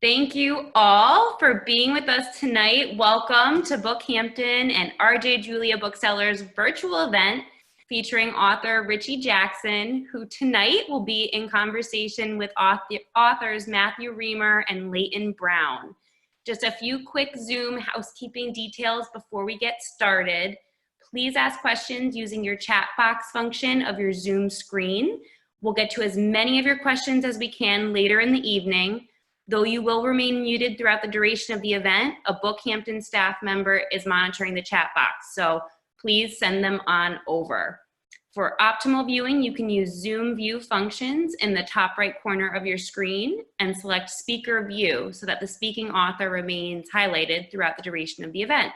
Thank you all for being with us tonight. Welcome to Bookhampton and RJ Julia Booksellers virtual event featuring author Richie Jackson, who tonight will be in conversation with authors Matthew Riemer and Leighton Brown. Just a few quick Zoom housekeeping details before we get started. Please ask questions using your chat box function of your Zoom screen. We'll get to as many of your questions as we can later in the evening. Though you will remain muted throughout the duration of the event, a Bookhampton staff member is monitoring the chat box, so please send them on over. For optimal viewing, you can use Zoom view functions in the top right corner of your screen and select speaker view so that the speaking author remains highlighted throughout the duration of the event.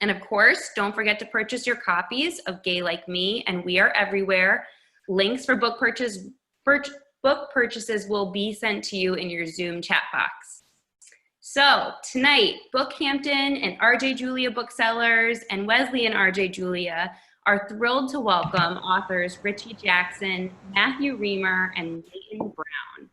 And of course, don't forget to purchase your copies of Gay Like Me and We Are Everywhere. Links for book purchases will be sent to you in your Zoom chat box. So tonight, Bookhampton and RJ Julia Booksellers and Wesley and RJ Julia are thrilled to welcome authors Richie Jackson, Matthew Riemer, and Leighton Brown.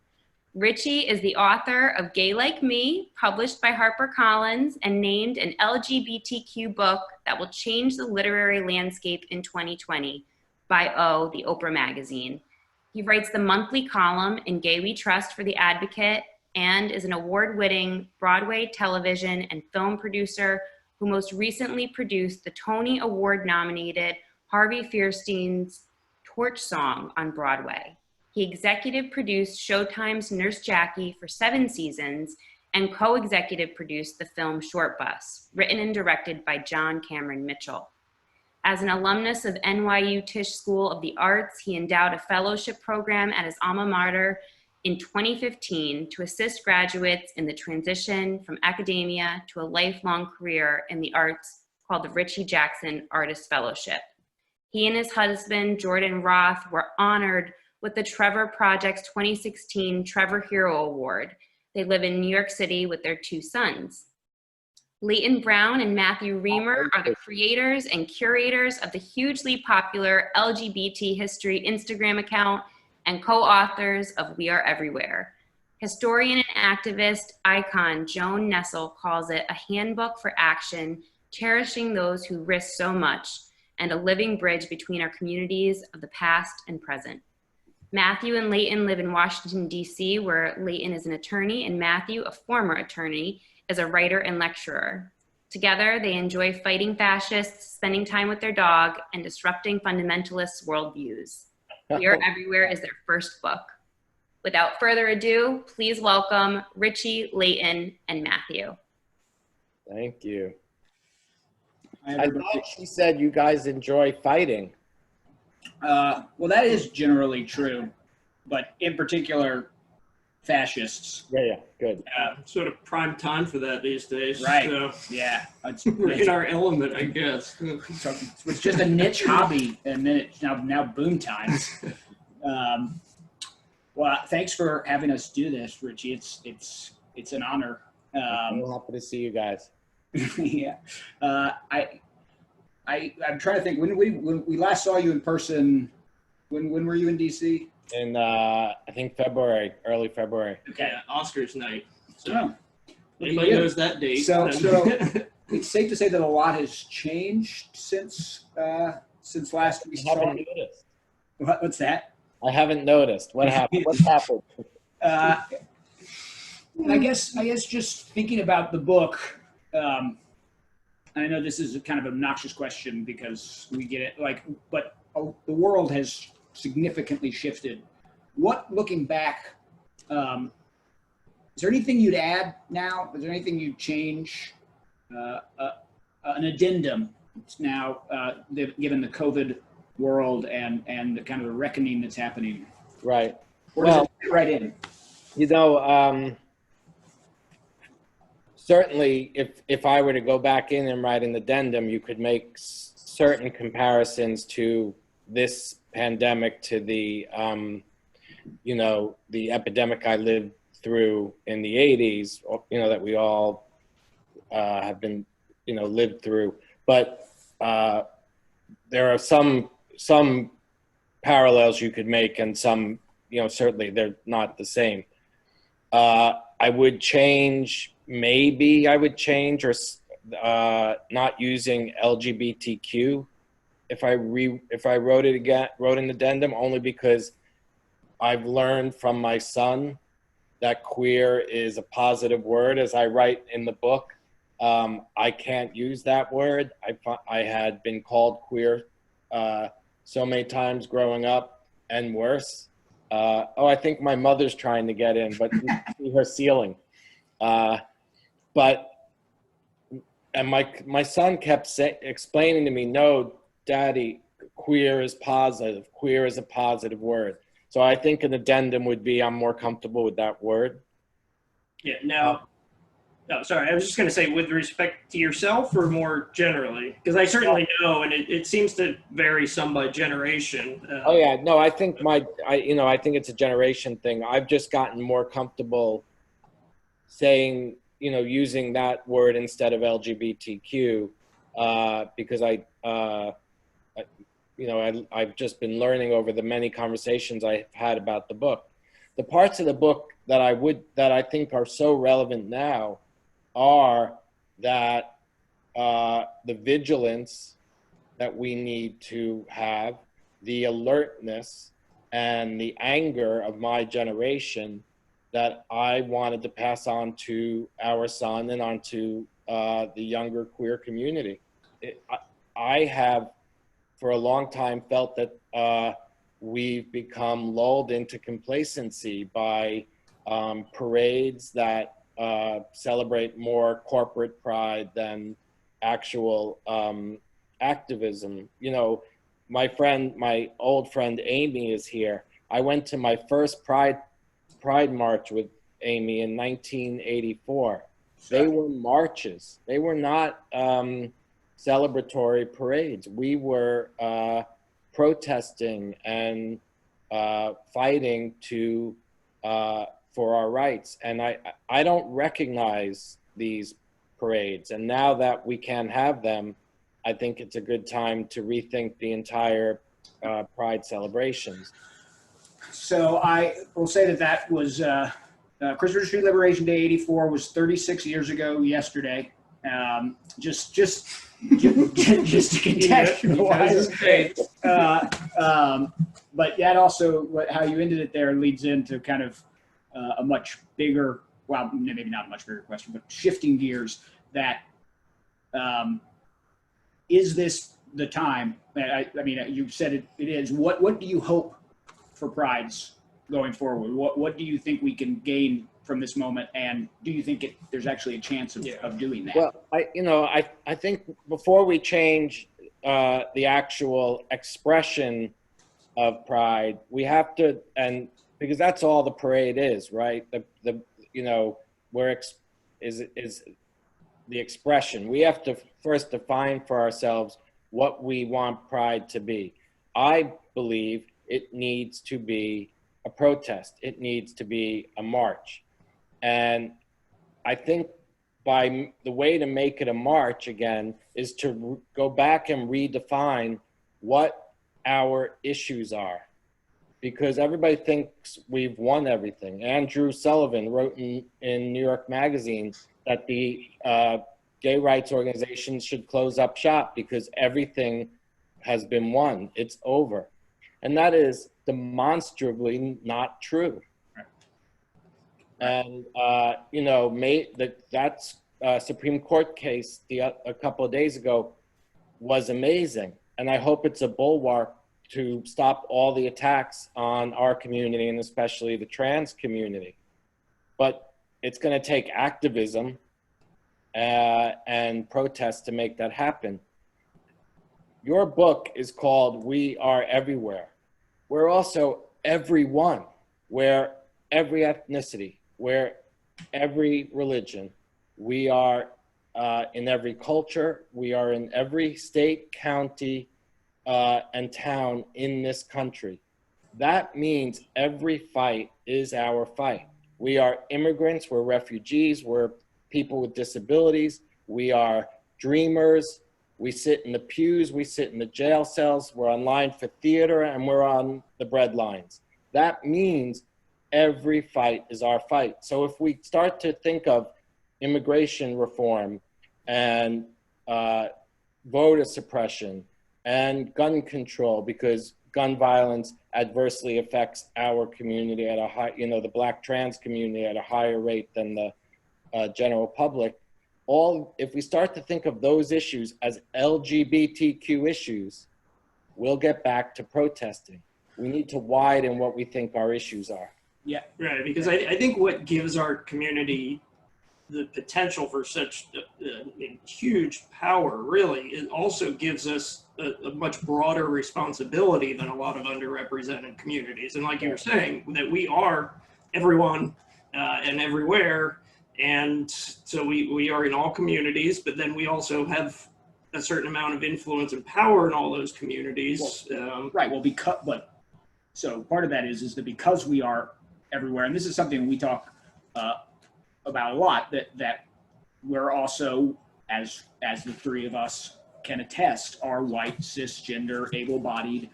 Richie is the author of Gay Like Me, published by HarperCollins and named an LGBTQ book that will change the literary landscape in 2020 by the Oprah magazine. He writes the monthly column in Gay We Trust for The Advocate and is an award-winning Broadway, television, and film producer who most recently produced the Tony Award-nominated Harvey Fierstein's Torch Song on Broadway. He executive produced Showtime's Nurse Jackie for 7 seasons and co-executive produced the film Short Bus, written and directed by John Cameron Mitchell. As an alumnus of NYU Tisch School of the Arts, he endowed a fellowship program at his alma mater in 2015 to assist graduates in the transition from academia to a lifelong career in the arts called the Richie Jackson Artist Fellowship. He and his husband, Jordan Roth, were honored with the Trevor Project's 2016 Trevor Hero Award. They live in New York City with their 2 sons. Leighton Brown and Matthew Riemer are the creators and curators of the hugely popular LGBT history Instagram account and co-authors of We Are Everywhere. Historian and activist icon Joan Nessel calls it a handbook for action, cherishing those who risk so much, and a living bridge between our communities of the past and present. Matthew and Leighton live in Washington, D.C., where Leighton is an attorney and Matthew, a former attorney, is a writer and lecturer. Together, they enjoy fighting fascists, spending time with their dog, and disrupting fundamentalists' worldviews. We Are Everywhere is their first book. Without further ado, please welcome Richie, Leighton, and Matthew. Thank you. I thought she said you guys enjoy fighting. Well, that is generally true, but in particular, fascists. Yeah, good. Sort of prime time for that these days. Right. So yeah. we're in our element, I guess. So it's just a niche hobby, and then it's now boom times. Well, thanks for having us do this, Richie. It's an honor. I'm happy to see you guys. Yeah. I'm trying to think when we last saw you in person. When were you in DC? In I think February, early February. Okay, Yeah, Oscars night. So oh. anybody knows that date. So it's safe to say that a lot has changed since last we I saw haven't you. noticed. What's that? I haven't noticed. What happened? What happened? And I guess just thinking about the book, I know this is a kind of obnoxious question because we get it, but the world has significantly shifted. Looking back, is there anything you'd add now? Is there anything you'd change? An addendum now, given the COVID world and the kind of the reckoning that's happening. Right. Or does it fit right in? You know, certainly if I were to go back in and write an addendum, you could make certain comparisons to this pandemic to the, the epidemic I lived through in the 80s, that we all have been, lived through. But there are some parallels you could make, and some, certainly they're not the same. I would change, maybe I would change or not using LGBTQ if I wrote it again, wrote an addendum, only because I've learned from my son that queer is a positive word. As I write in the book, I can't use that word. I had been called queer so many times growing up, and worse. I think my mother's trying to get in, but you see her ceiling. But my son kept explaining to me, no, Daddy, queer is positive. Queer is a positive word. So I think an addendum would be, I'm more comfortable with that word. Yeah. Now, no, sorry. I was just going to say, with respect to yourself, or more generally, because I certainly know, and it seems to vary some by generation. Oh yeah, no, I think I think it's a generation thing. I've just gotten more comfortable saying, using that word instead of LGBTQ, because I've just been learning over the many conversations I've had about the book. The parts of the book that I think are so relevant now are that the vigilance that we need to have, the alertness and the anger of my generation that I wanted to pass on to our son and on to the younger queer community. I have for a long time felt that we've become lulled into complacency by parades that celebrate more corporate pride than actual activism. My old friend Amy is here. I went to my first Pride March with Amy in 1984. They were marches. They were not celebratory parades. We were protesting and fighting for our rights. And I don't recognize these parades. And now that we can have them, I think it's a good time to rethink the entire Pride celebrations. So I will say that was Christopher Street Liberation Day '84 was 36 years ago yesterday. Just to contextualize. But that also, how you ended it there leads into kind of a much bigger, well, maybe not a much bigger question, but shifting gears. That is this the time? I mean, you said it is. What do you hope for Prides going forward? What do you think we can gain from this moment, and do you think there's actually a chance of doing that? Well, I think before we change the actual expression of Pride, we have to, and because that's all the parade is, right? Where is the expression. We have to first define for ourselves what we want Pride to be. I believe it needs to be a protest. It needs to be a march. And I think the way to make it a march again is to go back and redefine what our issues are. Because everybody thinks we've won everything. Andrew Sullivan wrote in New York Magazine that the gay rights organizations should close up shop because everything has been won. It's over. And that is demonstrably not true. And, that Supreme Court case a couple of days ago was amazing. And I hope it's a bulwark to stop all the attacks on our community and especially the trans community. But it's going to take activism and protest to make that happen. Your book is called We Are Everywhere. We're also everyone. We're every ethnicity. We're every religion. We are in every culture. We are in every state, county, and town in this country. That means every fight is our fight. We are immigrants, we're refugees, we're people with disabilities, we are dreamers, we sit in the pews, we sit in the jail cells, we're online for theater, and we're on the bread lines. That means every fight is our fight. So if we start to think of immigration reform and voter suppression and gun control, because gun violence adversely affects our community at a high, the Black trans community at a higher rate than the general public. If we start to think of those issues as LGBTQ issues, we'll get back to protesting. We need to widen what we think our issues are. Yeah, right. Because I think what gives our community the potential for such huge power, really, it also gives us a much broader responsibility than a lot of underrepresented communities. And like you were saying, that we are everyone and everywhere. And so we are in all communities, but then we also have a certain amount of influence and power in all those communities. Right. Well, so part of that is that because we are everywhere, and this is something we talk about a lot, that we're also, as the three of us can attest, are white, cisgender, able-bodied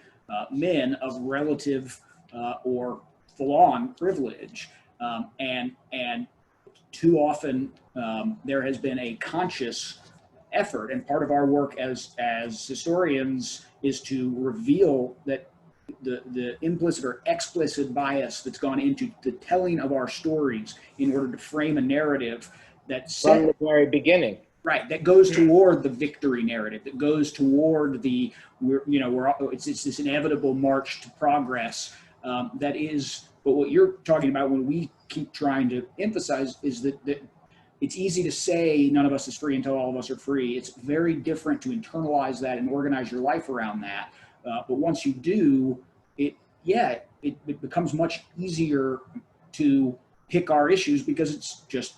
men of relative or full-on privilege, and too often there has been a conscious effort, and part of our work as historians is to reveal that the implicit or explicit bias that's gone into the telling of our stories in order to frame a narrative from the very beginning. Right, that goes toward the victory narrative, that goes toward it's this inevitable march to progress. That is, but what you're talking about when we keep trying to emphasize is that it's easy to say none of us is free until all of us are free. It's very different to internalize that and organize your life around that. But once you do, it becomes much easier to pick our issues because it's just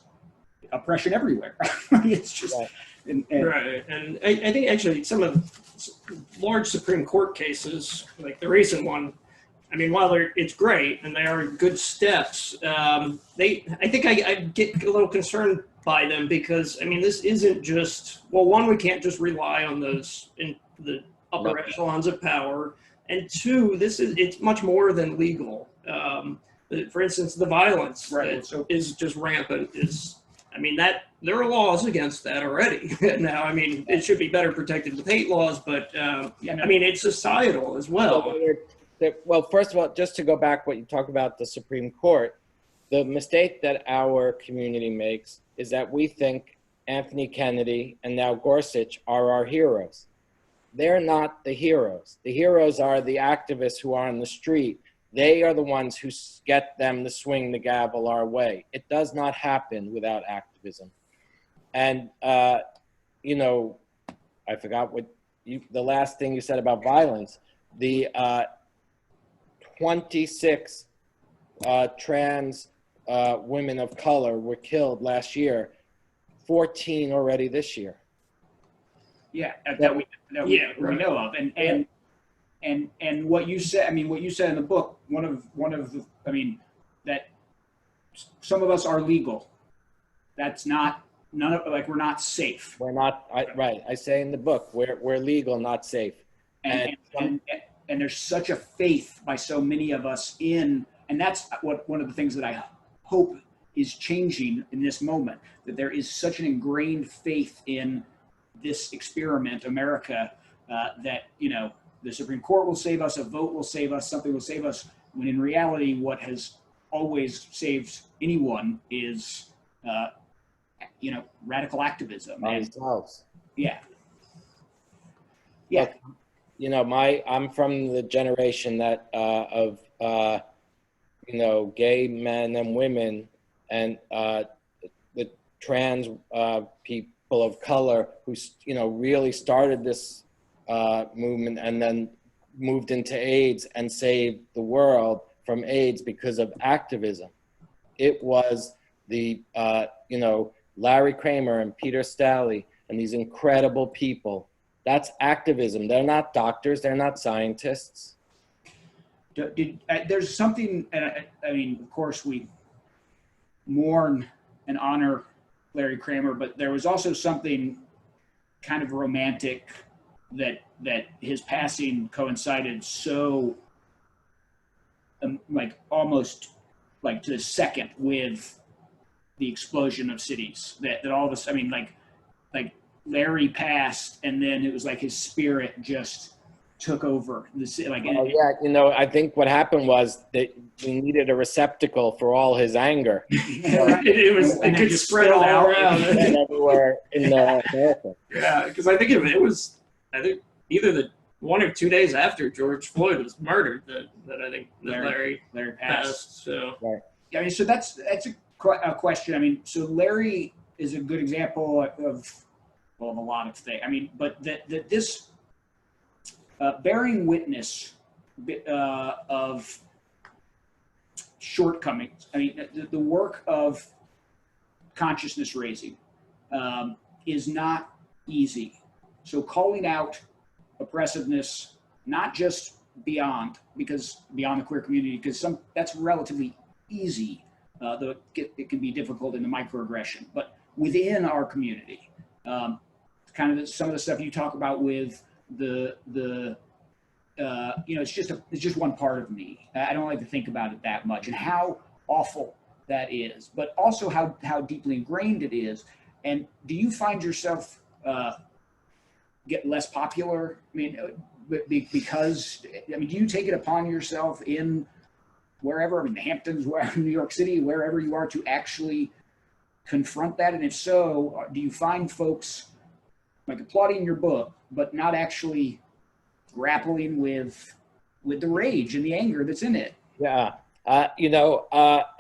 oppression everywhere. It's just right. And I think actually some of the large Supreme Court cases, like the recent one, I mean, while it's great and they are good steps, I think I get a little concerned by them because, I mean, this isn't just, well, one, we can't just rely on those in the upper echelons of power, and two, it's much more than legal. For instance, the violence that is just rampant that there are laws against that already. Now, I mean, it should be better protected with hate laws, but I mean, it's societal as well. Well, first of all, just to go back what you talk about the Supreme Court, the mistake that our community makes is that we think Anthony Kennedy and now Gorsuch are our heroes. They're not the heroes. The heroes are the activists who are on the street. They are the ones who get them to swing the gavel our way. It does not happen without activism. And, I forgot the last thing you said about violence. The 26 trans women of color were killed last year, 14 already this year. Yeah, that we know of, and what you said. I mean, what you said in the book. One of the. I mean, that some of us are legal. That's not we're not safe. We're not right. I say in the book we're legal, not safe. And there's such a faith by so many of us in, and that's one of the things that I hope is changing in this moment. That there is such an ingrained faith in this experiment, America, that the Supreme Court will save us, a vote will save us, something will save us. When in reality, what has always saved anyone is, radical activism. Ourselves. Yeah. I'm from the generation that of gay men and women and the trans people of color who really started this movement and then moved into AIDS and saved the world from AIDS because of activism. It was the Larry Kramer and Peter Staley and these incredible people. That's activism. They're not doctors. They're not scientists. There's something, and I mean, of course, we mourn and honor Larry Kramer, but there was also something kind of romantic that his passing coincided so almost like to the second with the explosion of cities that all of us, I mean, like Larry passed and then it was like his spirit just took over the city. Like, oh, yeah, you know, I think what happened was that we needed a receptacle for all his anger. It could spread all around. And everywhere in America. Yeah, because I think it was, I think either the 1 or 2 days after George Floyd was murdered that I think that Larry passed. So right. Yeah, I mean, so that's a question. I mean, so Larry is a good example of a lot of things. I mean, but that this bearing witness of shortcomings. I mean, the work of consciousness raising is not easy. So calling out oppressiveness, not just beyond the queer community, because that's relatively easy, though it can be difficult in the microaggression, but within our community, kind of some of the stuff you talk about with the it's just one part of me. I don't like to think about it that much, and how awful that is, but also how deeply ingrained it is. And do you find yourself get less popular? I mean, because do you take it upon yourself in wherever, I mean, the Hamptons, wherever, New York City, wherever you are, to actually confront that? And if so, do you find folks like applauding your book, but not actually grappling with the rage and the anger that's in it? Yeah, I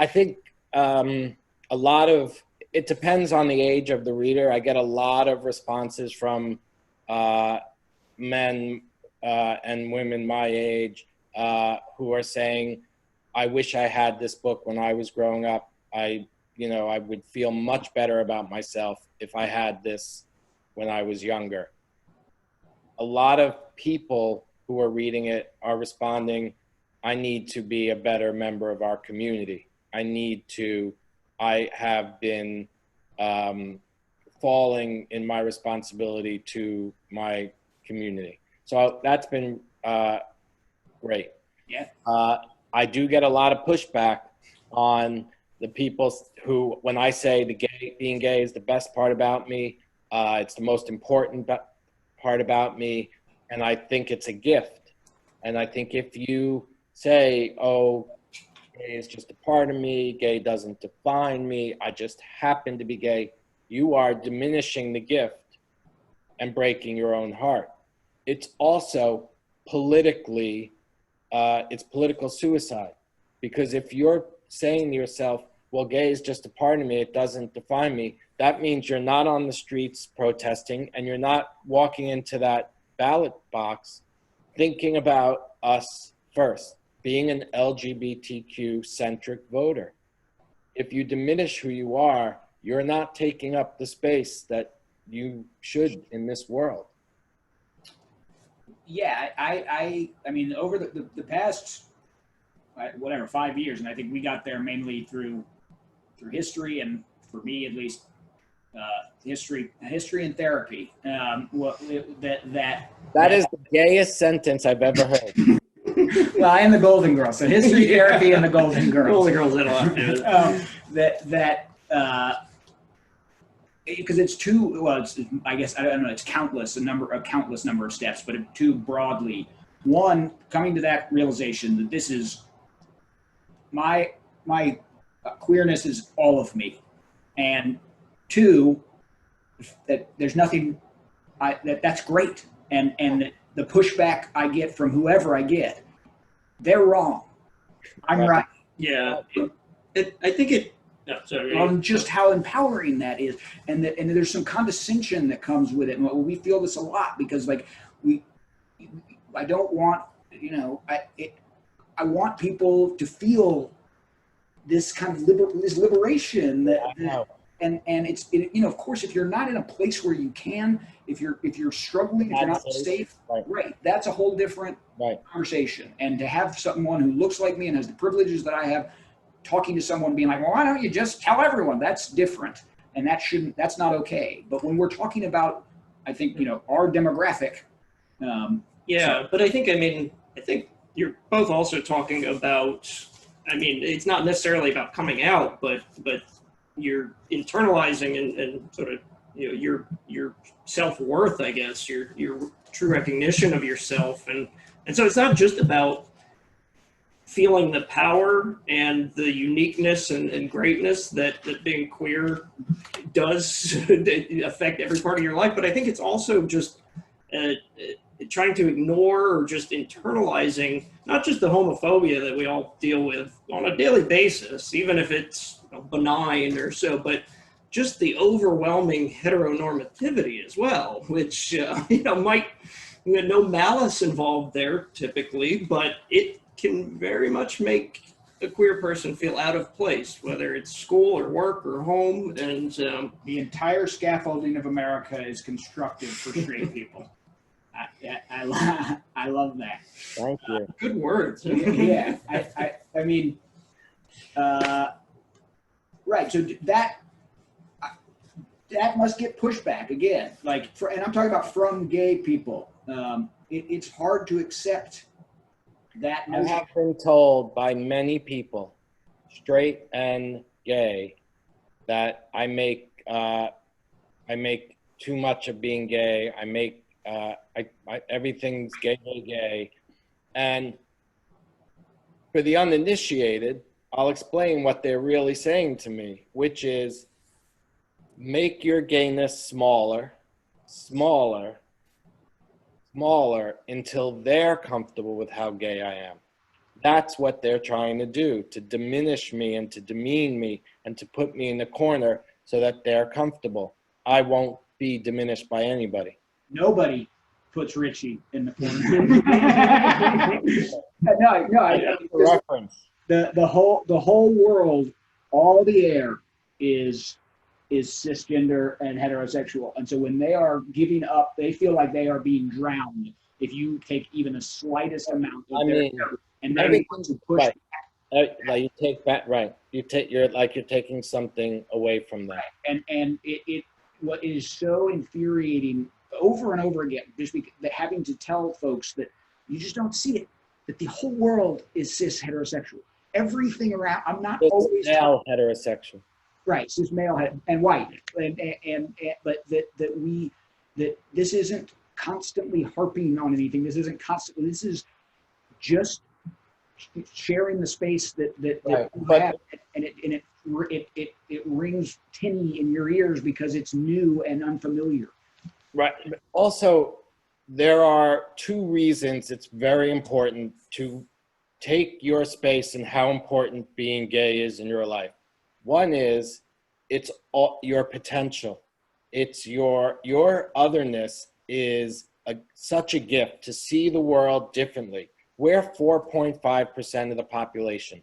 think a lot of it depends on the age of the reader. I get a lot of responses from men and women my age who are saying, I wish I had this book when I was growing up. I would feel much better about myself if I had this when I was younger. A lot of people who are reading it are responding, I need to be a better member of our community. I have been falling in my responsibility to my community. So that's been great. Yeah. I do get a lot of pushback on the people who, when I say being gay is the best part about me, it's the most important part about me, and I think it's a gift. And I think if you say, oh, gay is just a part of me, gay doesn't define me, I just happen to be gay, you are diminishing the gift and breaking your own heart. It's also politically, it's political suicide. Because if you're saying to yourself, well, gay is just a part of me, it doesn't define me, that means you're not on the streets protesting and you're not walking into that ballot box thinking about us first, being an LGBTQ-centric voter. If you diminish who you are, you're not taking up the space that you should in this world. Yeah, I mean, over the past, 5 years, and I think we got there mainly through history, and for me at least, history and therapy. That is the gayest sentence I've ever heard. Well, I am the Golden Girl, so history, therapy, and the Golden Girl. Golden Girls did a lot. Because it's too, well, it's, I guess, I don't know, it's countless number of steps, but too broadly. One, coming to that realization that this is my queerness is all of me, and two, that there's nothing that's great, and the pushback I get from whoever I get, they're wrong, I'm right. Yeah, I think it. No, sorry. On just how empowering that is, and there's some condescension that comes with it. And we feel this a lot because, like, I don't want, I want people to feel this kind of liberation and it's of course, if you're not in a place where you can, if you're struggling, if you're not safe, right, that's a whole different conversation. And to have someone who looks like me and has the privileges that I have, talking to someone being like, well, why don't you just tell everyone? That's different, and that's not okay. But when we're talking about, I think, our demographic. But I think you're both also talking about I mean, it's not necessarily about coming out, but you're internalizing and sort of, you know, your self-worth, I guess, your true recognition of yourself. And so it's not just about feeling the power and the uniqueness and greatness that being queer does affect every part of your life, but I think it's also just trying to ignore or just internalizing not just the homophobia that we all deal with on a daily basis, even if it's, you know, benign or so, but just the overwhelming heteronormativity as well, which you know, might, you know, no malice involved there typically, but it can very much make a queer person feel out of place, whether it's school or work or home. And the entire scaffolding of America is constructed for straight people. I love that. Thank you. Good words. Yeah, I mean, right. So that must get pushback again. Like, and I'm talking about from gay people. It's hard to accept that I notion. have been told by many people, straight and gay, that I make too much of being gay. I make everything's gay. And for the uninitiated, I'll explain what they're really saying to me, which is make your gayness smaller until they're comfortable with how gay I am. That's what they're trying to do, to diminish me and to demean me and to put me in the corner so that they're comfortable. I won't be diminished by anybody. Nobody puts Richie in the corner. Reference. The whole world, all the air is cisgender and heterosexual, and so when they are giving up, they feel like they are being drowned if you take even the slightest amount of their air, and they want to push right. Like you take back, right? You're taking something away from them. Right. And it what is so infuriating over and over again, just having to tell folks that you just don't see it, that the whole world is cis heterosexual. Everything around. I'm not It's always male heterosexual. Right, cis male and white, but that this isn't constantly harping on anything. This isn't constant. This is just sharing the space that Right. you have, and it rings tinny in your ears because it's new and unfamiliar. Right. Also, there are two reasons it's very important to take your space and how important being gay is in your life. One is it's all your potential. It's your otherness is such a gift to see the world differently. We're 4.5% of the population.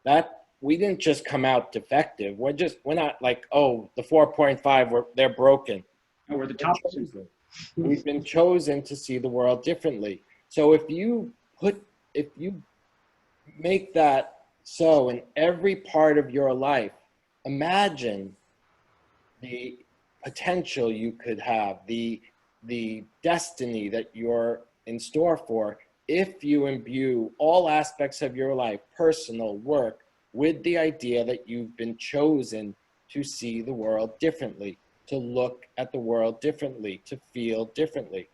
That we didn't just come out defective. We're not like, oh, the 4.5 they're broken. Or the top. We've been chosen to see the world differently. So if you make that so in every part of your life, imagine the potential you could have, the destiny that you're in store for if you imbue all aspects of your life, personal, work, with the idea that you've been chosen to see the world differently, to look at the world differently, to feel differently.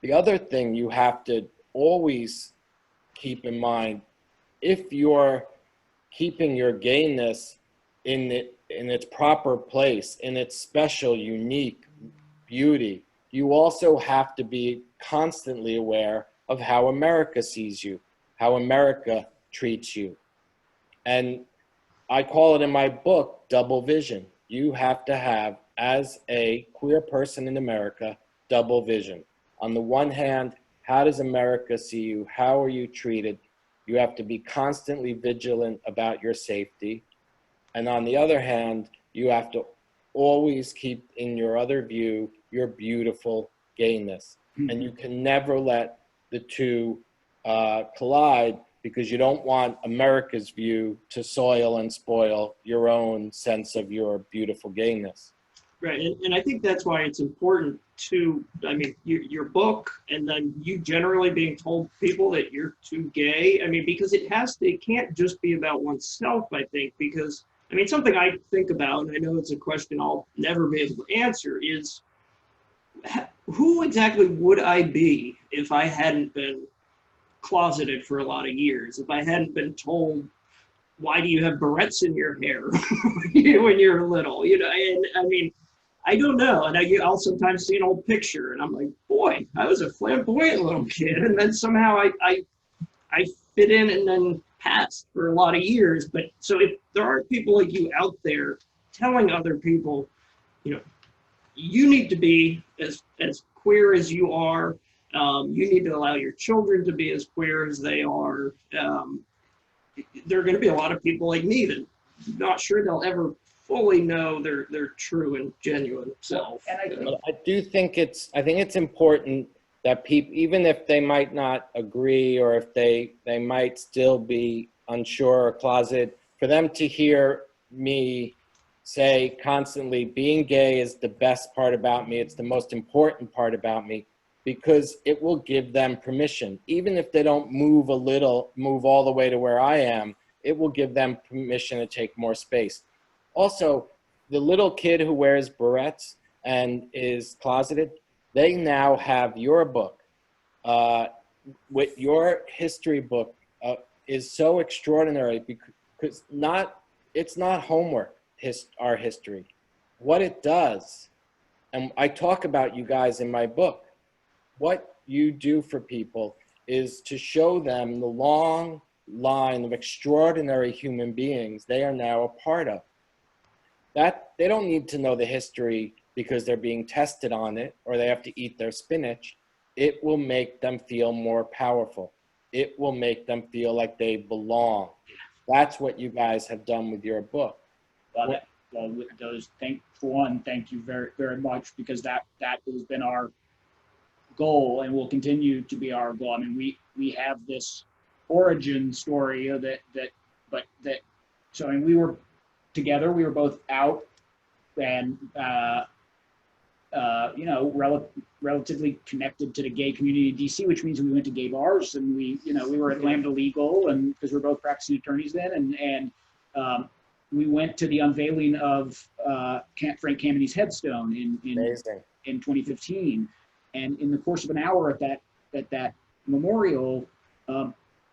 The other thing you have to always keep in mind, if you're keeping your gayness in its proper place, in its special, unique beauty, you also have to be constantly aware of how America sees you, how America treats you. And I call it in my book, double vision. You have to have, as a queer person in America, double vision. On the one hand, how does America see you? How are you treated? You have to be constantly vigilant about your safety. And on the other hand, you have to always keep in your other view your beautiful gayness. Mm-hmm. And you can never let the two collide, because you don't want America's view to soil and spoil your own sense of your beautiful gayness. Right, and I think that's why it's important to, I mean, your book, and then you generally being told people that you're too gay. I mean, because it can't just be about oneself, I think, because, I mean, something I think about, and I know it's a question I'll never be able to answer, is who exactly would I be if I hadn't been closeted for a lot of years, if I hadn't been told, why do you have barrettes in your hair when you're little, you know, and I mean, I don't know. And I'll sometimes see an old picture and I'm like, boy, I was a flamboyant little kid. And then somehow I fit in and then passed for a lot of years. But so if there aren't people like you out there telling other people, you know, you need to be as queer as you are. You need to allow your children to be as queer as they are. There are going to be a lot of people like me that I'm not sure they'll ever fully know their true and genuine self. And I do think I think it's important that people, even if they might not agree or if they might still be unsure or closeted, for them to hear me say constantly, being gay is the best part about me. It's the most important part about me, because it will give them permission. Even if they don't move all the way to where I am, it will give them permission to take more space. Also, the little kid who wears barrettes and is closeted, they now have your book. With your history book is so extraordinary because it's not homework, our history. What it does, and I talk about you guys in my book, what you do for people is to show them the long line of extraordinary human beings they are now a part of. That they don't need to know the history because they're being tested on it or they have to eat their spinach. It will make them feel more powerful. It will make them feel like they belong. That's what you guys have done with your book. Thank you very, very much, because that has been our goal and will continue to be our goal. I mean, we have this origin story so I mean, we were together, we were both out and you know, relatively connected to the gay community in DC, which means we went to gay bars and we were at Lambda Legal, and because we're both practicing attorneys then, and we went to the unveiling of Frank Kammeny's headstone in 2015. And in the course of an hour at that memorial,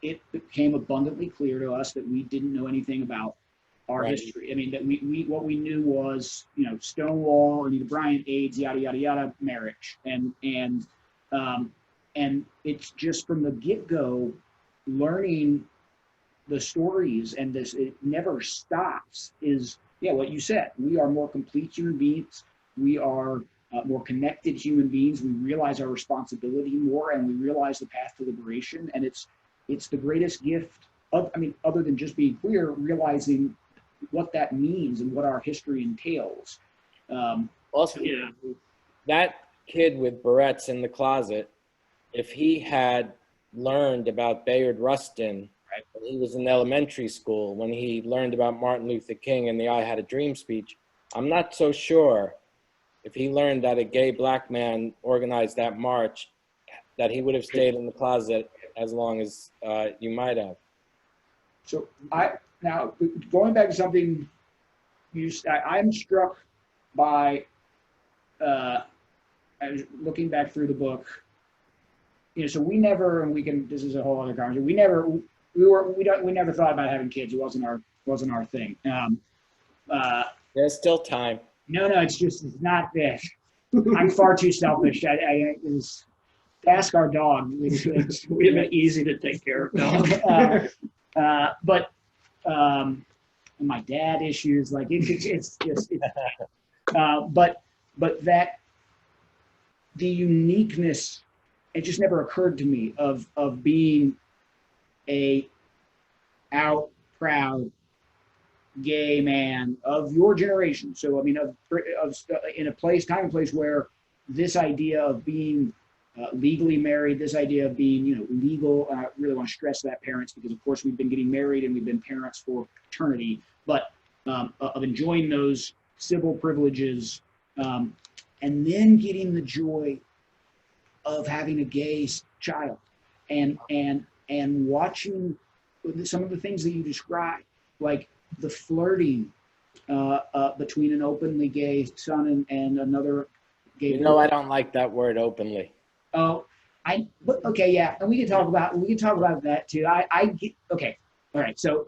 it became abundantly clear to us that we didn't know anything about our history. I mean, that what we knew was, you know, Stonewall, Anita Bryant, AIDS, yada yada yada, marriage, and it's just from the get-go, learning the stories, and it never stops. Is what you said. We are more complete human beings. We are more connected human beings. We realize our responsibility more, and we realize the path to liberation. And it's the greatest gift other than just being queer, realizing what that means and what our history entails. Also, that kid with barrettes in the closet, if he had learned about Bayard Rustin when he was in elementary school, when he learned about Martin Luther King and the I Had a Dream speech, I'm not so sure if he learned that a gay black man organized that march, that he would have stayed in the closet as long as you might have. So now going back to something I'm struck by, looking back through the book, you know, so we never, and this is a whole other conversation, we never thought about having kids. It wasn't our thing. There's still time. No, it's not this. I'm far too selfish. Ask our dog. We have it easy to take care of dog. But my dad issues, like it's but that the uniqueness, it just never occurred to me of being a out, proud gay man of your generation. So I mean, in a time and place where this idea of being legally married, this idea of being, you know, legal, I really want to stress that, parents, because of course we've been getting married and we've been parents for eternity, but of enjoying those civil privileges and then getting the joy of having a gay child, and watching some of the things that you described, like the flirting between an openly gay son and another gay boy. You know, I don't like that word openly. Oh, but okay, yeah, and we can talk about that too. Okay, all right. So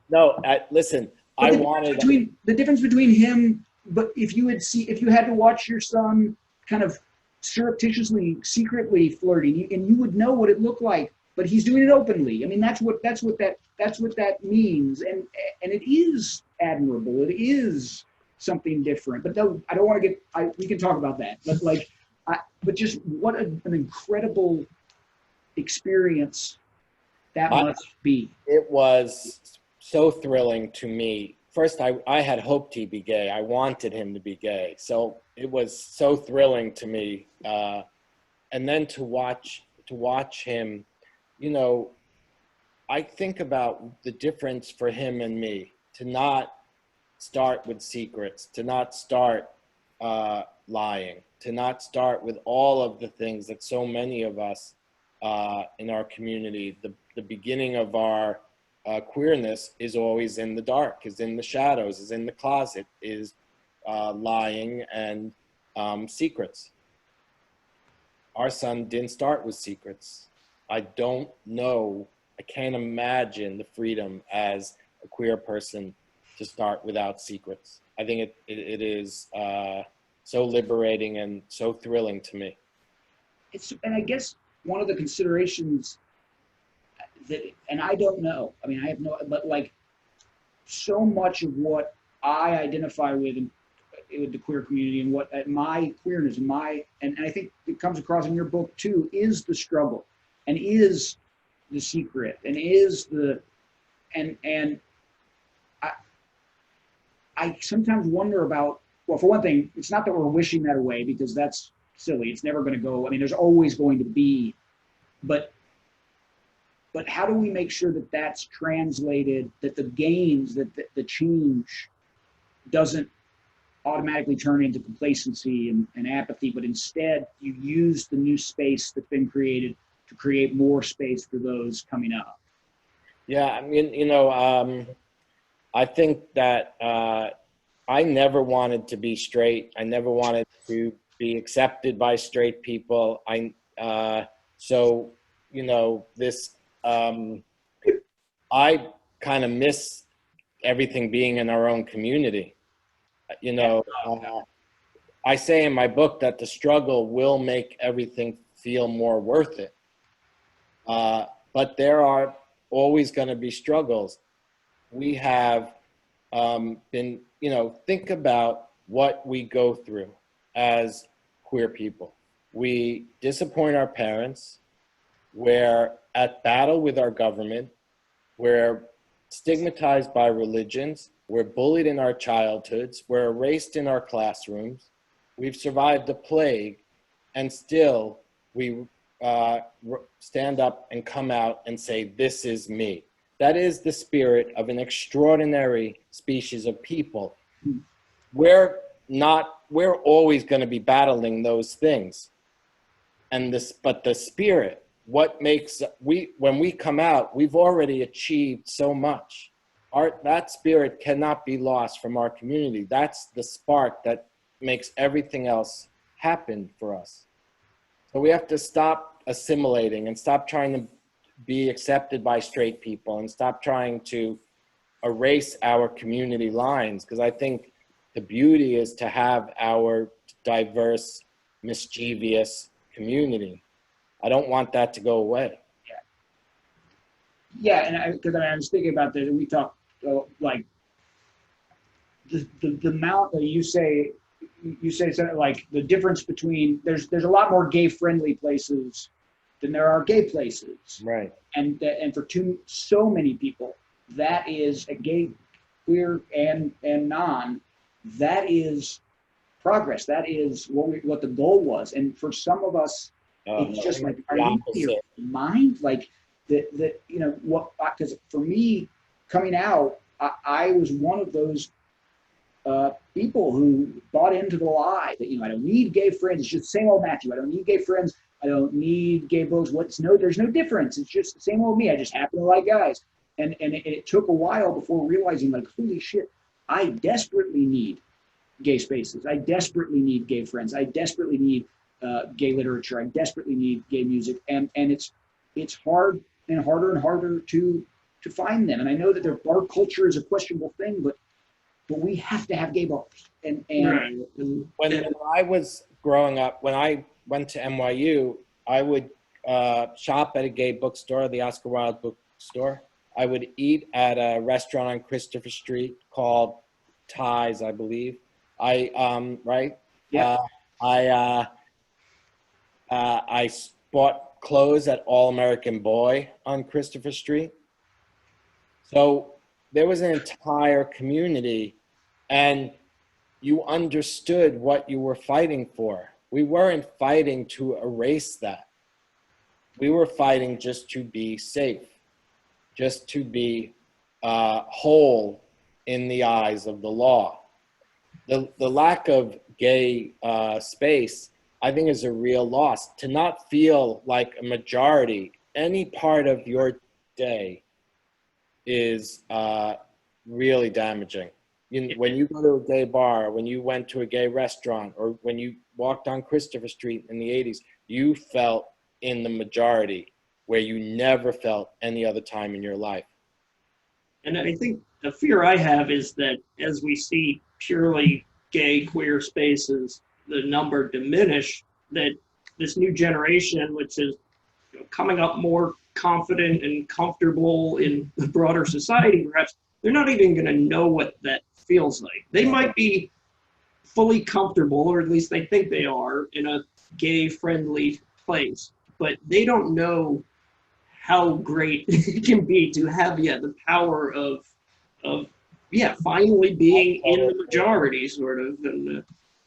No, listen, I wanted the difference between him. But if you had to watch your son kind of surreptitiously, secretly flirting, and you would know what it looked like, but he's doing it openly. I mean, that's what that means, and it is admirable. It is something different. But no, I don't want to get. We can talk about that. But but just what an incredible experience that must be. It was so thrilling to me. First, I had hoped he'd be gay. I wanted him to be gay. So it was so thrilling to me. And then to watch him, you know, I think about the difference for him and me, to not start with secrets, to not start lying, to not start with all of the things that so many of us in our community, the beginning of our queerness is always in the dark, is in the shadows, is in the closet, is lying and secrets. Our son didn't start with secrets. I don't know, I can't imagine the freedom as a queer person to start without secrets. I think it is so liberating and so thrilling to me. And I guess one of the considerations and I don't know. I mean, I have no, but like so much of what I identify with the queer community and what my queerness and I think it comes across in your book too, is the struggle and is the secret and is and I sometimes wonder about, well, for one thing, it's not that we're wishing that away because that's silly. It's never going to go. I mean, there's always going to be, but how do we make sure that that's translated, that the gains, that the change doesn't automatically turn into complacency and apathy, but instead you use the new space that's been created to create more space for those coming up? Yeah, I mean, you know, I think that I never wanted to be straight. I never wanted to be accepted by straight people. So, you know, this, I kind of miss everything being in our own community. You know, I say in my book that the struggle will make everything feel more worth it. But there are always going to be struggles. We have been, you know, think about what we go through as queer people. We disappoint our parents. We're at battle with our government. We're stigmatized by religions. We're bullied in our childhoods. We're erased in our classrooms. We've survived the plague, and still we stand up and come out and say, this is me. That is the spirit of an extraordinary species of people. We're always going to be battling those things. But the spirit, what makes, when we come out, we've already achieved so much. That spirit cannot be lost from our community. That's the spark that makes everything else happen for us. So we have to stop assimilating and stop trying to be accepted by straight people and stop trying to erase our community lines. Because I think the beauty is to have our diverse, mischievous community. I don't want that to go away. Yeah, and because I was thinking about this, and we talked like the amount that you say something like the difference between there's a lot more gay friendly places than there are gay places, right? And for so many people, that is a gay, queer, and non. That is progress. That is what the goal was. And for some of us, it's just like, are you in your mind? Like that you know what? Because for me, coming out, I was one of those people who bought into the lie that, I don't need gay friends. It's just the same old Matthew. I don't need gay friends. I don't need gay books. There's no difference. It's just the same old me. I just happen to like guys. And it took a while before realizing, like, holy shit, I desperately need gay spaces. I desperately need gay friends. I desperately need gay literature. I desperately need gay music. And it's hard and harder to find them. And I know that our culture is a questionable thing, but we have to have gay books. And Right. When I was growing up, when I went to NYU, I would shop at a gay bookstore, the Oscar Wilde bookstore. I would eat at a restaurant on Christopher Street called Ties, I believe. Right? Yeah. I bought clothes at All American Boy on Christopher Street. So there was an entire community, and you understood what you were fighting for. We weren't fighting to erase that. We were fighting just to be safe, just to be whole in the eyes of the law. The lack of gay space, I think, is a real loss. To not feel like a majority any part of your day is really damaging. When you go to a gay bar, when you went to a gay restaurant, or when you walked on Christopher Street in the 80s, you felt in the majority where you never felt any other time in your life. And I think the fear I have is that as we see purely gay queer spaces, the number diminish, that this new generation, which is coming up more confident and comfortable in the broader society, perhaps, they're not even going to know what that feels like. They might be fully comfortable, or at least they think they are, in a gay-friendly place, but they don't know how great it can be to have the power of finally being in the majority, sort of. And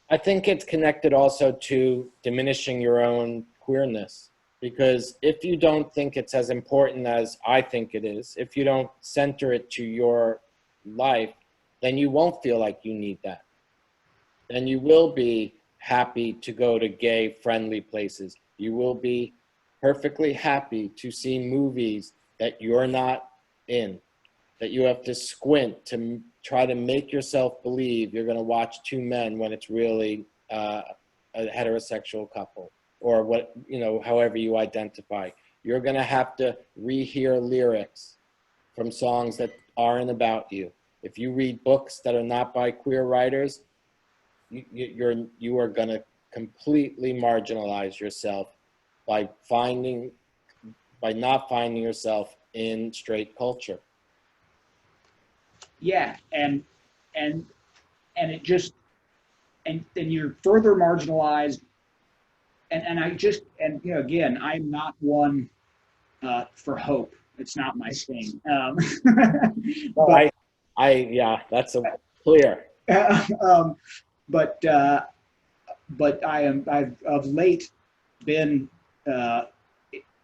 I think it's connected also to diminishing your own queerness, because if you don't think it's as important as I think it is, if you don't center it to your life, then you won't feel like you need that. Then you will be happy to go to gay-friendly places. You will be perfectly happy to see movies that you're not in, that you have to squint to try to make yourself believe you're going to watch two men when it's really a heterosexual couple, or what, however you identify. You're going to have to rehear lyrics from songs that aren't about you. If you read books that are not by queer writers, you are going to completely marginalize yourself by not finding yourself in straight culture. Yeah, and it just and you're further marginalized. And again, I'm not one for hope. It's not my thing. But that's a clear. But I've of late been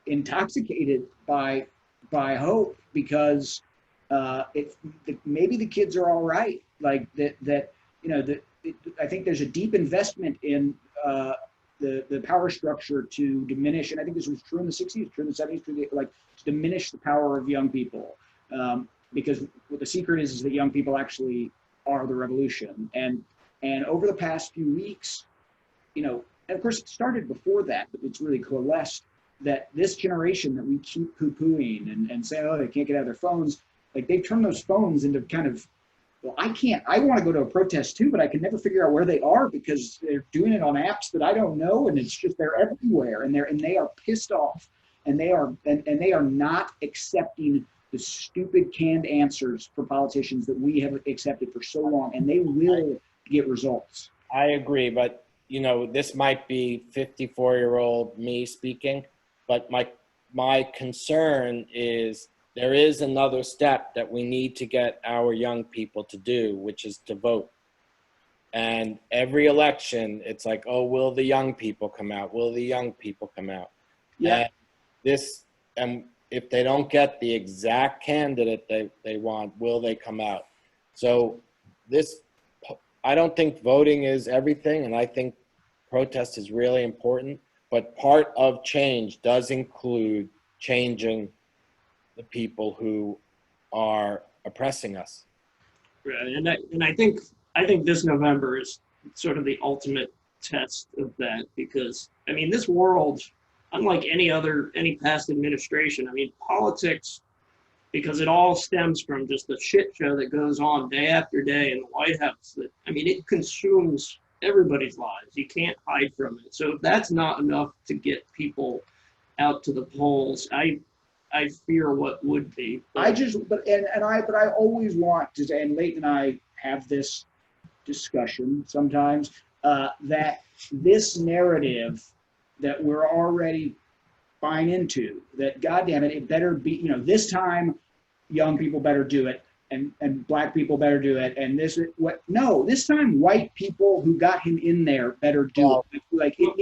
intoxicated by hope, because maybe the kids are all right. Like that I think there's a deep investment in the power structure to diminish, and I think this was true in the 60s, true in the 70s, to diminish the power of young people, because what the secret is that young people actually are the revolution. And over the past few weeks, and of course it started before that, but it's really coalesced that this generation that we keep poo-pooing and saying, oh, they can't get out of their phones, like they've turned those phones into kind of, well, I want to go to a protest too, but I can never figure out where they are because they're doing it on apps that I don't know, and it's just, they're everywhere, and they are pissed off, and they are not accepting the stupid canned answers for politicians that we have accepted for so long, and they will get results. I agree, but this might be 54-year-old me speaking, but my concern is there is another step that we need to get our young people to do, which is to vote. And every election, it's like, oh, will the young people come out? Will the young people come out? Yeah. And if they don't get the exact candidate they want, will they come out? So this I don't think voting is everything, and I think protest is really important, but part of change does include changing the people who are oppressing us. Right. And I think this November is sort of the ultimate test of that, because I mean, this world, unlike any past administration, I mean, politics, because it all stems from just the shit show that goes on day after day in the White House, that, I mean, it consumes everybody's lives. You can't hide from it. So if that's not enough to get people out to the polls, I fear what would be. I always want to say, and Leighton and I have this discussion sometimes, that this narrative that we're already buying into, that goddamn it, it better be, you know, this time young people better do it, and black people better do it, and this time white people who got him in there better do it. Like it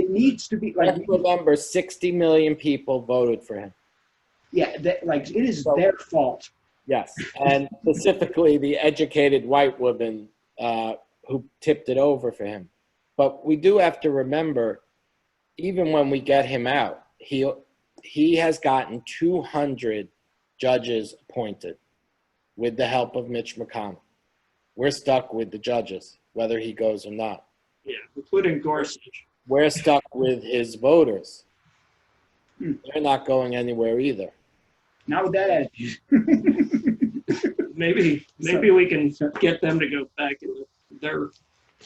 needs to be like. Let's remember, 60 million people voted for him. Yeah, like it is their fault. Yes, and specifically the educated white woman who tipped it over for him. But we do have to remember, even when we get him out, he has gotten 200 judges appointed with the help of Mitch McConnell. We're stuck with the judges, whether he goes or not. Yeah, including Gorsuch. We're stuck with his voters. They're not going anywhere either. Not with that attitude. Maybe we can get them to go back in their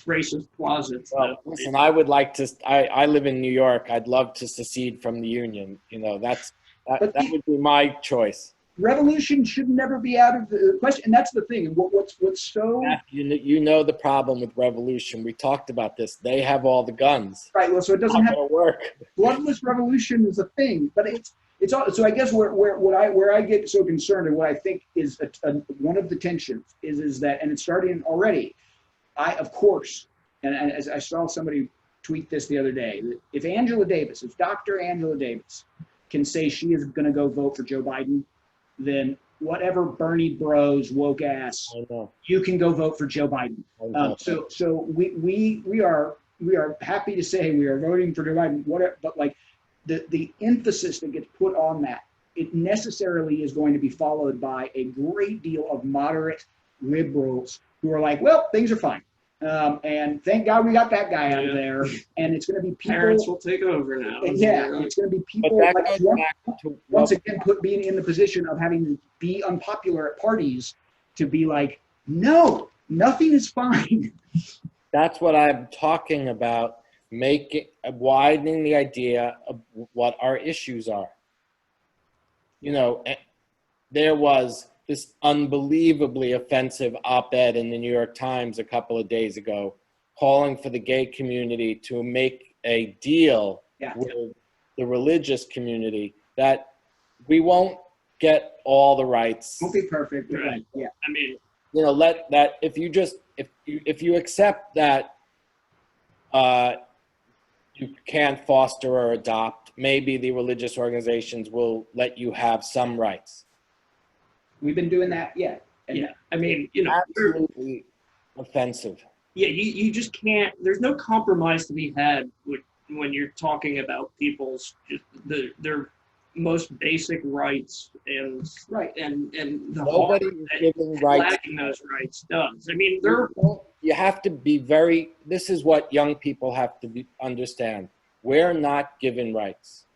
racist closets. Well, listen, I would like to. I live in New York. I'd love to secede from the Union. You know, that would be my choice. Revolution should never be out of the question, and that's the thing. And what's so you know the problem with revolution. We talked about this. They have all the guns. Right. Well, so it doesn't have to work. Bloodless revolution is a thing, but it's all. So I guess where I get so concerned, and what I think is one of the tensions is that, and it's starting already. Of course, and as I saw somebody tweet this the other day, that if Dr. Angela Davis can say she is going to go vote for Joe Biden, then whatever Bernie bros woke ass, you can go vote for Joe Biden. So we are happy to say we are voting for Joe Biden. Whatever, but like the emphasis that gets put on that, it necessarily is going to be followed by a great deal of moderate liberals who are like, well, things are fine. And thank God we got that guy out of there. And it's going to be people. Parents will take over now. Yeah, it's going to be people like once again being in the position of having to be unpopular at parties to be like, no, nothing is fine. That's what I'm talking about, widening the idea of what our issues are. You know, there was this unbelievably offensive op-ed in the New York Times a couple of days ago, calling for the gay community to make a deal with the religious community that we won't get all the rights. Won't be perfect, right? Yeah. I mean, you know, if you accept that you can't foster or adopt, maybe the religious organizations will let you have some rights. We've been doing that, yeah. I mean, you know, absolutely offensive. Yeah, you just can't. There's no compromise to be had when you're talking about people's their most basic rights and the nobody harm is giving rights. Lacking those rights does. I mean, you have to be very. This is what young people have to understand. We're not given rights.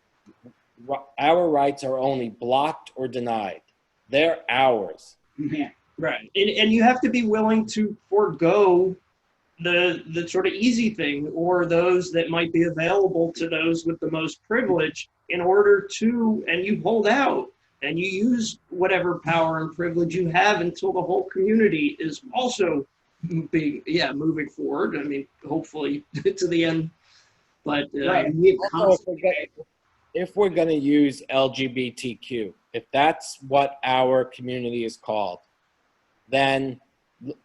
Our rights are only blocked or denied. They're ours. Yeah. Right. And you have to be willing to forego the sort of easy thing, or those that might be available to those with the most privilege, in order to, and you hold out and you use whatever power and privilege you have until the whole community is also moving forward. I mean, hopefully to the end. But if we're going to use LGBTQ, if that's what our community is called, then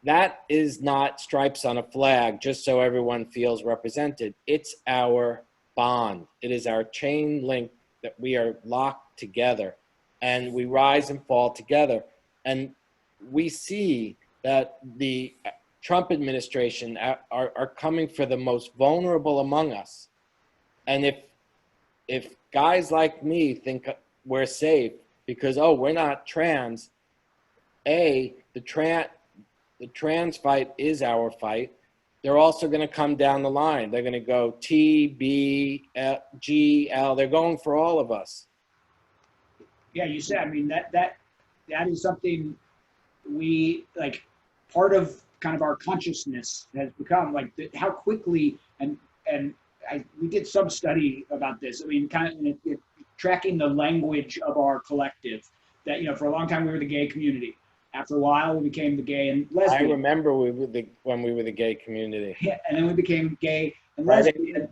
that is not stripes on a flag just so everyone feels represented. It's our bond. It is our chain link that we are locked together, and we rise and fall together. And we see that the Trump administration are coming for the most vulnerable among us. And if guys like me think we're safe because, oh, we're not trans, the trans fight is our fight. They're also going to come down the line. They're going to go T, B, G, L. They're going for all of us. Yeah, you said, I mean, that is something we, like, part of kind of our consciousness has become, like, how quickly, we did some study about this. I mean, kind of tracking the language of our collective, that, you know, for a long time we were the gay community. After a while, we became the gay and lesbian. I remember when we were the gay community. Yeah, and then we became gay and lesbian.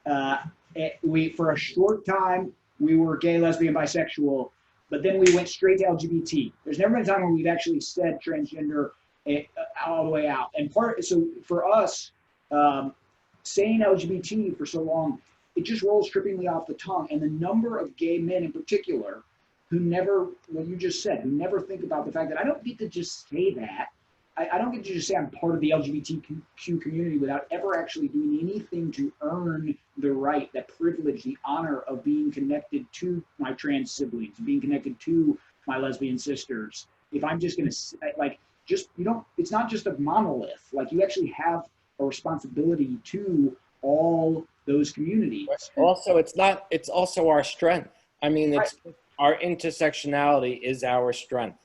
For a short time, we were gay, lesbian, bisexual, but then we went straight to LGBT. There's never been a time when we've actually said transgender all the way out. And so for us, saying LGBT for so long, it just rolls trippingly off the tongue. And the number of gay men in particular who never, what you just said, who never think about the fact that I don't get to just say that. I don't get to just say I'm part of the LGBTQ community without ever actually doing anything to earn the right, that privilege, the honor of being connected to my trans siblings, being connected to my lesbian sisters. If I'm just going to, like, just, you don't, it's not just a monolith. Like, you actually have a responsibility to all those communities. Also, it's also our strength. I mean, it's our intersectionality is our strength,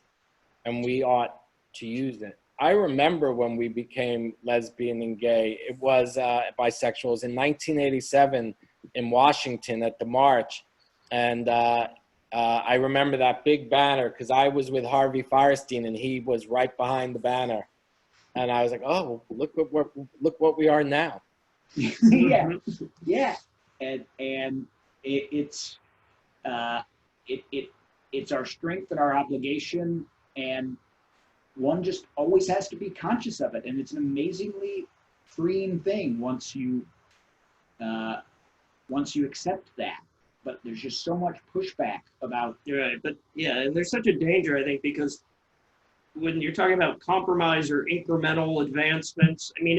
and we ought to use it. I remember when we became lesbian and gay, it was bisexuals in 1987 in Washington at the march. And I remember that big banner because I was with Harvey Firestein and he was right behind the banner. And I was like, oh, look what we are now. Yeah, yeah. And it's our strength and our obligation, and one just always has to be conscious of it, and it's an amazingly freeing thing once you accept that. But there's just so much pushback about. You're right, but yeah, and there's such a danger, I think, because when you're talking about compromise or incremental advancements, I mean,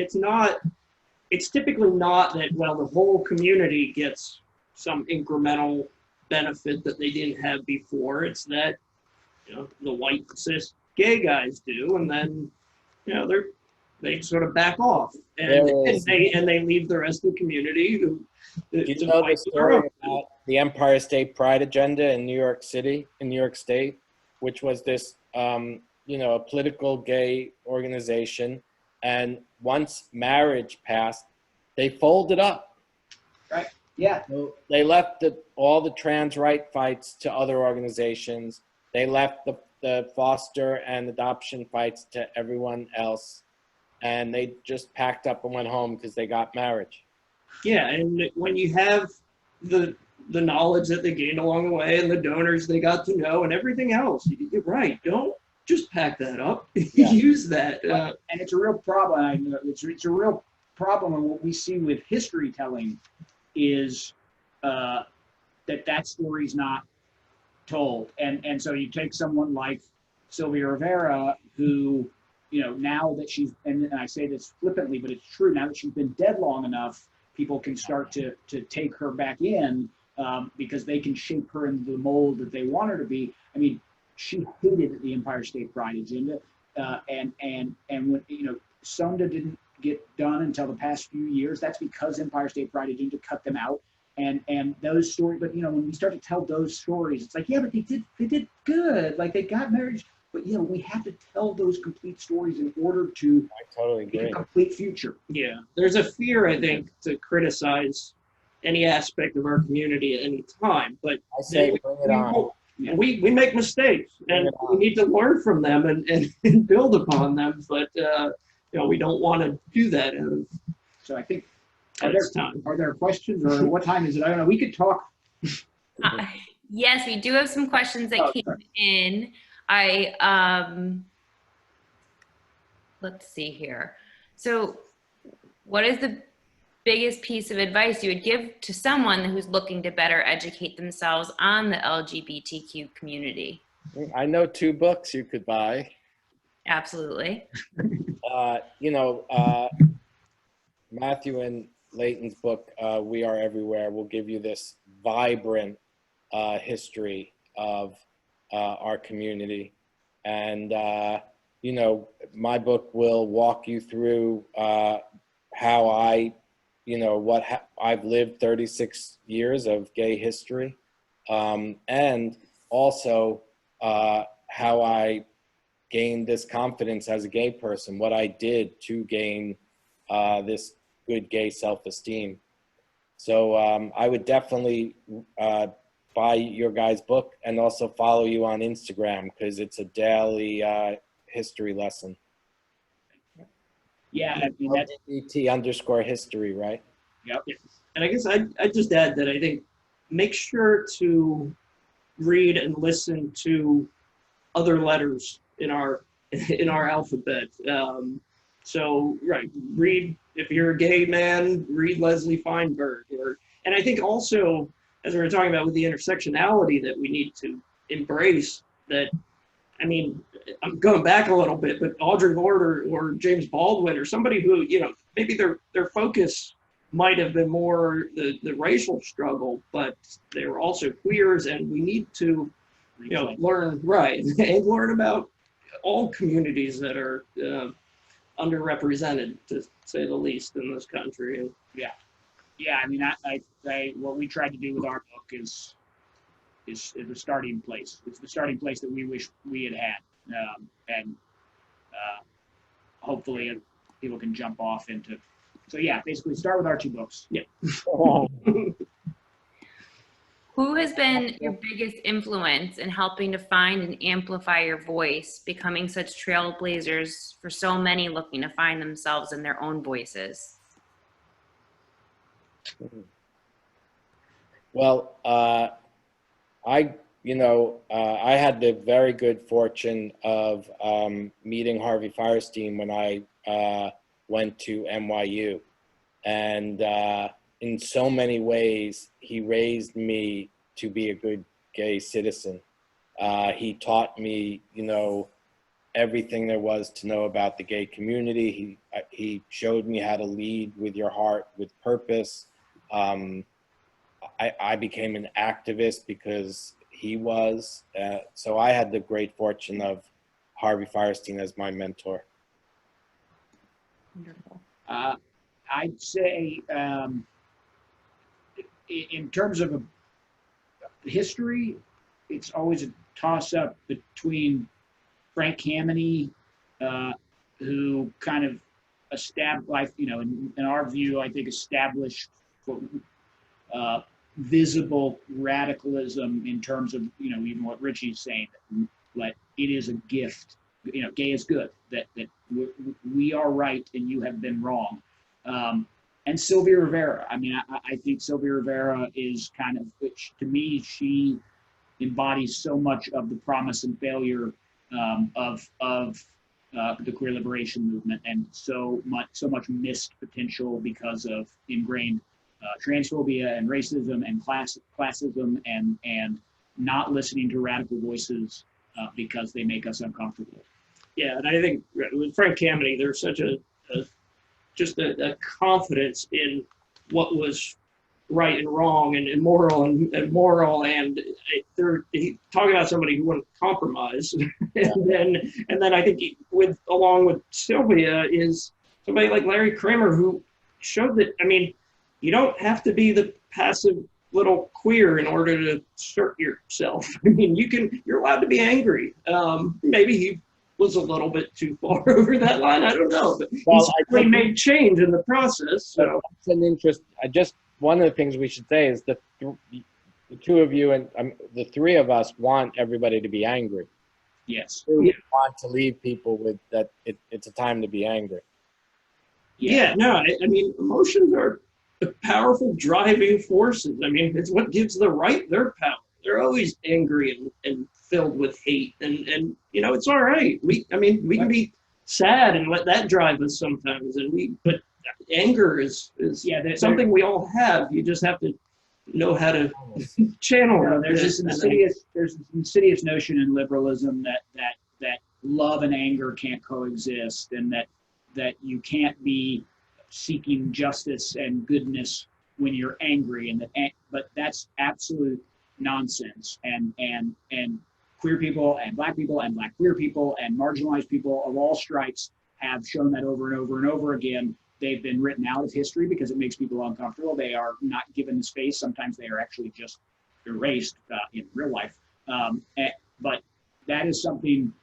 it's typically not that, well, the whole community gets some incremental benefit that they didn't have before. It's that, you know, the white cis gay guys do, and then, you know, they sort of back off, and they leave the rest of the community who. You know the story about the Empire State Pride agenda in New York City, in New York State, which was this, you know, a political gay organization, and once marriage passed, they folded up. Right. Yeah. So they left all the trans right fights to other organizations. They left the foster and adoption fights to everyone else, and they just packed up and went home because they got marriage. Yeah, and when you have the knowledge that they gained along the way and the donors they got to know and everything else, you're right. Don't just pack that up. Yeah. Use that. And it's a real problem. I know it's a real problem, and what we see with history telling is that story's not told. And so you take someone like Sylvia Rivera, who, you know, now that she's, and I say this flippantly, but it's true, now that she's been dead long enough, people can start to take her back in because they can shape her into the mold that they want her to be. I mean, she hated the Empire State Pride agenda, and when, you know, Sunda didn't get done until the past few years. That's because Empire State Pride agenda cut them out. And those stories, but, you know, when we start to tell those stories, it's like, yeah, but they did good. Like, they got married, but, you know, we have to tell those complete stories in order to get a complete future. Yeah, there's a fear, I think, to criticize any aspect of our community at any time. But I say, bring it on. We make mistakes, and we need to learn from them and build upon them. But you know, we don't want to do that. So I think. Are there questions, or what time is it? I don't know. We could talk. Yes, we do have some questions that came in. Let's see here. So what is the biggest piece of advice you would give to someone who's looking to better educate themselves on the LGBTQ community? I know 2 books you could buy. Absolutely. Matthew and Leighton's book, We Are Everywhere, will give you this vibrant history of our community. And, my book will walk you through how I've lived 36 years of gay history, and also how I gained this confidence as a gay person, what I did to gain this good gay self-esteem. So I would definitely buy your guys' book and also follow you on Instagram, because it's a daily history lesson. Yeah, I mean, that's LGBT_history, right? Yep. And I guess I'd just add that I think make sure to read and listen to other letters in our alphabet. Read, if you're a gay man, read Leslie Feinberg. And I think also, as we were talking about with the intersectionality that we need to embrace, that, I mean, I'm going back a little bit, but Audre Lorde or James Baldwin or somebody who, maybe their focus might have been more the racial struggle, but they were also queers, and we need to, learn, right, and learn about all communities that are underrepresented, to say the least, in this country. Yeah, I mean, I what we tried to do with our book is the starting place. It's the starting place that we wish we had and hopefully people can jump off into. So yeah, basically start with our 2 books. Yeah. Who has been your biggest influence in helping to find and amplify your voice, becoming such trailblazers for so many looking to find themselves in their own voices? Well, I had the very good fortune of meeting Harvey Fierstein when I went to NYU. And in so many ways, he raised me to be a good gay citizen. He taught me, everything there was to know about the gay community. He showed me how to lead with your heart, with purpose. I became an activist because he was. So I had the great fortune of Harvey Fierstein as my mentor. Wonderful. I'd say in terms of history, it's always a toss-up between Frank Kameny, who kind of established, in our view, I think established visible radicalism in terms of, even what Richie's saying, that it is a gift. Gay is good, that we are right and you have been wrong. And Sylvia Rivera. I mean, I think Sylvia Rivera is kind of, which to me, she embodies so much of the promise and failure of the queer liberation movement, and so much missed potential because of ingrained transphobia and racism and classism and not listening to radical voices because they make us uncomfortable. Yeah, and I think with Frank Kameny, there's such a confidence in what was right and wrong and moral and moral, and he talking about somebody who wouldn't compromise. and then I think along with Sylvia is somebody like Larry Kramer, who showed that, I mean, you don't have to be the passive little queer in order to assert yourself. I mean, you're allowed to be angry. Maybe he was a little bit too far over that line. I don't know, but he's really made change in the process. So that's an interest. One of the things we should say is that the 2 of you and the 3 of us want everybody to be angry. Yes. We want to leave people with that. It's a time to be angry. Yeah. No, I mean, emotions are the powerful driving forces. I mean, it's what gives the right their power. They're always angry and filled with hate, and it's all right. We can be sad and let that drive us sometimes, but anger is something we all have. You just have to know how to channel it. There's this insidious notion in liberalism that love and anger can't coexist, and that that you can't be seeking justice and goodness when you're angry, but that's absolute nonsense. And queer people and black queer people and marginalized people of all stripes have shown that over and over and over again. They've been written out of history because it makes people uncomfortable. They are not given the space. Sometimes they are actually just erased in real life. But that is something,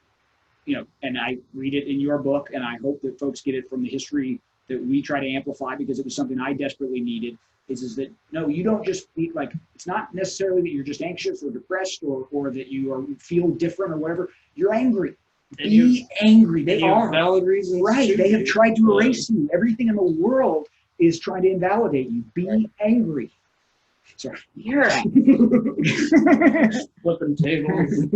and I read it in your book, and I hope that folks get it from the history that we try to amplify, because it was something I desperately needed, is that, no, you don't just be like, it's not necessarily that you're just anxious or depressed or that you feel different or whatever. You're angry. Be angry. They are valid reasons. Right. They have tried to erase you. Everything in the world is trying to invalidate you. Be angry. Sorry. Yeah. Flipping tables.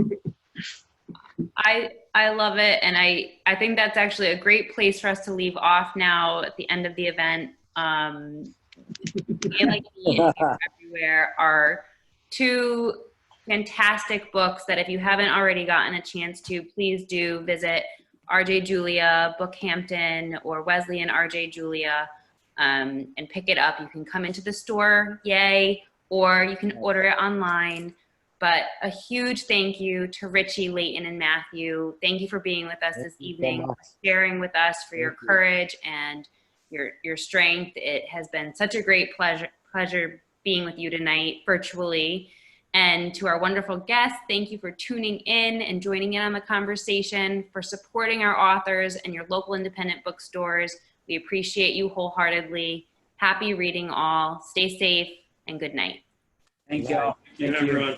I love it, and I think that's actually a great place for us to leave off now at the end of the event. Like Everywhere are two fantastic books that if you haven't already gotten a chance to, please do visit RJ Julia, Bookhampton, or Wesley and RJ Julia, and pick it up. You can come into the store, yay, or you can order it online. But a huge thank you to Richie, Leighton, and Matthew. Thank you for being with us this evening, for sharing with us, for your courage and your strength. It has been such a great pleasure being with you tonight virtually. And to our wonderful guests, thank you for tuning in and joining in on the conversation, for supporting our authors and your local independent bookstores. We appreciate you wholeheartedly. Happy reading all. Stay safe and good night. Thank you all. Thank you, everyone.